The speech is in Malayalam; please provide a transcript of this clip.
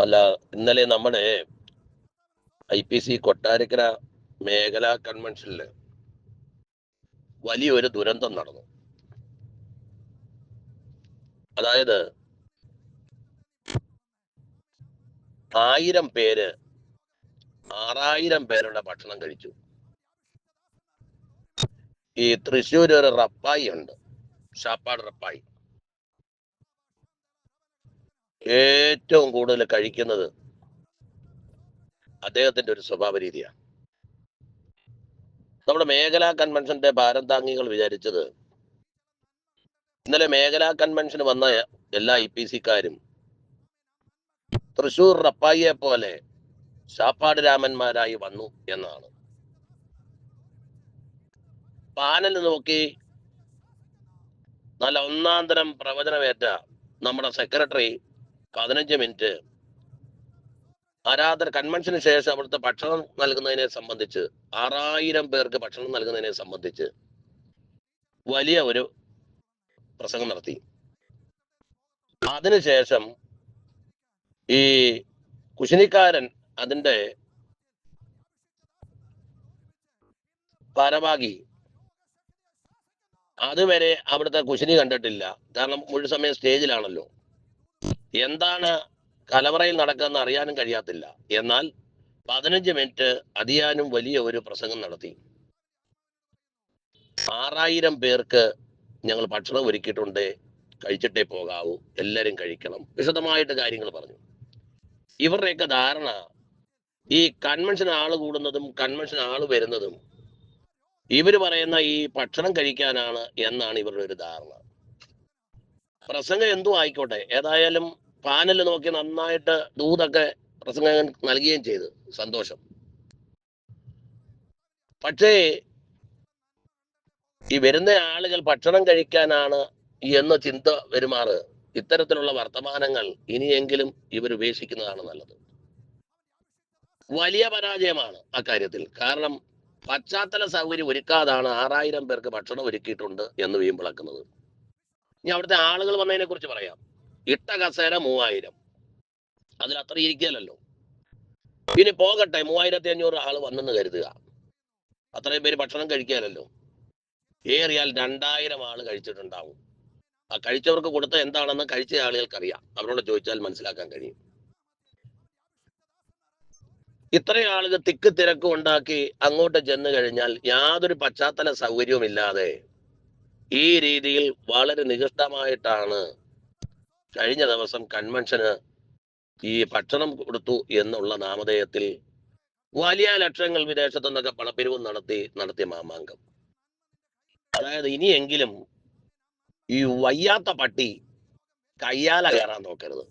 അല്ല, ഇന്നലെ നമ്മുടെ IPC കൊട്ടാരക്കര മേഖലാ കൺവെൻഷനില് വലിയൊരു ദുരന്തം നടന്നു. അതായത് 1000 പേര് 6000 പേരുടെ ഭക്ഷണം കഴിച്ചു. ഈ തൃശ്ശൂർ ഒരു റപ്പായി ഉണ്ട്, ഷാപ്പാട് റപ്പായി. ഏറ്റവും കൂടുതൽ കഴിക്കുന്നത് അദ്ദേഹത്തിന്റെ ഒരു സ്വഭാവ രീതിയാണ്. നമ്മുടെ മേഖലാ കൺവെൻഷന്റെ ഭാരതാംഗികൾ വിചാരിച്ചത് ഇന്നലെ മേഖലാ കൺവെൻഷന് വന്ന എല്ലാ IPC-ക്കാരും തൃശ്ശൂർ റപ്പായിയെ പോലെ ഷാപ്പാട് രാമന്മാരായി വന്നു എന്നാണ്. പാനൽ നോക്കി നല്ല ഒന്നാം തരം പ്രവചനമേറ്റ നമ്മുടെ സെക്രട്ടറി 15 മിനിറ്റ് ആരാധന കൺവെൻഷന് ശേഷം അവിടുത്തെ ഭക്ഷണം നൽകുന്നതിനെ സംബന്ധിച്ച് 6000 പേർക്ക് ഭക്ഷണം നൽകുന്നതിനെ സംബന്ധിച്ച് വലിയ ഒരു പ്രസംഗം നടത്തി. അതിനുശേഷം ഈ കുശിനിക്കാരൻ അതിന്റെ ഭാരവാഹി അതുവരെ അവിടുത്തെ കുശിനി കണ്ടിട്ടില്ല. കാരണം മുഴു സമയം സ്റ്റേജിലാണല്ലോ. എന്താണ് കലവറയിൽ നടക്കുന്ന അറിയാനും കഴിയാത്തില്ല. എന്നാൽ 15 മിനിറ്റ് അതിയാനും വലിയ ഒരു പ്രസംഗം നടത്തി. 6000 പേർക്ക് ഞങ്ങൾ ഭക്ഷണം ഒരുക്കിയിട്ടുണ്ട്, കഴിച്ചിട്ടേ പോകാവൂ, എല്ലാവരും കഴിക്കണം, വിശദമായിട്ട് കാര്യങ്ങൾ പറഞ്ഞു. ഇവരുടെയൊക്കെ ധാരണ ഈ കൺവെൻഷൻ ആള് കൂടുന്നതും കൺവെൻഷൻ ആള് വരുന്നതും ഇവര് പറയുന്ന ഈ ഭക്ഷണം കഴിക്കാനാണ് എന്നാണ് ഇവരുടെ ഒരു ധാരണ. പ്രസംഗം എന്തും ആയിക്കോട്ടെ, ഏതായാലും പാനൽ നോക്കി നന്നായിട്ട് ദൂതൊക്കെ പ്രസംഗം നൽകുകയും ചെയ്തു, സന്തോഷം. പക്ഷേ ഈ വരുന്ന ആളുകൾ ഭക്ഷണം കഴിക്കാനാണ് എന്ന ചിന്ത വരുമാറ് ഇത്തരത്തിലുള്ള വർത്തമാനങ്ങൾ ഇനിയെങ്കിലും ഇവർ ഉപേക്ഷിക്കുന്നതാണ് നല്ലത്. വലിയ പരാജയമാണ് അക്കാര്യത്തിൽ. കാരണം പശ്ചാത്തല സൗകര്യം ഒരുക്കാതാണ് 6000 പേർക്ക് ഭക്ഷണം ഒരുക്കിയിട്ടുണ്ട് എന്ന് വീമ്പിളക്കുന്നത്. ഇനി അവിടുത്തെ ആളുകൾ വന്നതിനെ കുറിച്ച് പറയാം. ഇട്ട കസേര 3000, അതിൽ അത്ര ഇരിക്കലല്ലോ. ഇനി പോകട്ടെ, 3500 ആള് വന്നെന്ന് കരുതുക, അത്രയും പേര് ഭക്ഷണം കഴിക്കാനല്ലോ. ഏറിയാൽ 2000 ആള് കഴിച്ചിട്ടുണ്ടാവും. ആ കഴിച്ചവർക്ക് കൊടുത്ത എന്താണെന്ന് കഴിച്ച ആളുകൾക്കറിയാം, അവരോട് ചോദിച്ചാൽ മനസ്സിലാക്കാൻ കഴിയും. ഇത്രയും ആളുകൾ തിക്ക് തിരക്കും ഉണ്ടാക്കി അങ്ങോട്ട് ചെന്ന് കഴിഞ്ഞാൽ യാതൊരു പശ്ചാത്തല സൗകര്യവും ഇല്ലാതെ ഈ രീതിയിൽ വളരെ നികൃഷ്ടമായിട്ടാണ് കഴിഞ്ഞ ദിവസം കൺവെൻഷന് ഈ ഭക്ഷണം കൊടുത്തു എന്നുള്ള നാമധേയത്തിൽ വലിയ ലക്ഷങ്ങൾ വിദേശത്തു നിന്നൊക്കെ പണപ്പിരിവ് നടത്തിയ മാമാങ്കം. അതായത് ഇനിയെങ്കിലും ഈ വയ്യാത്ത പട്ടി കയ്യാല കയറാൻ നോക്കരുത്.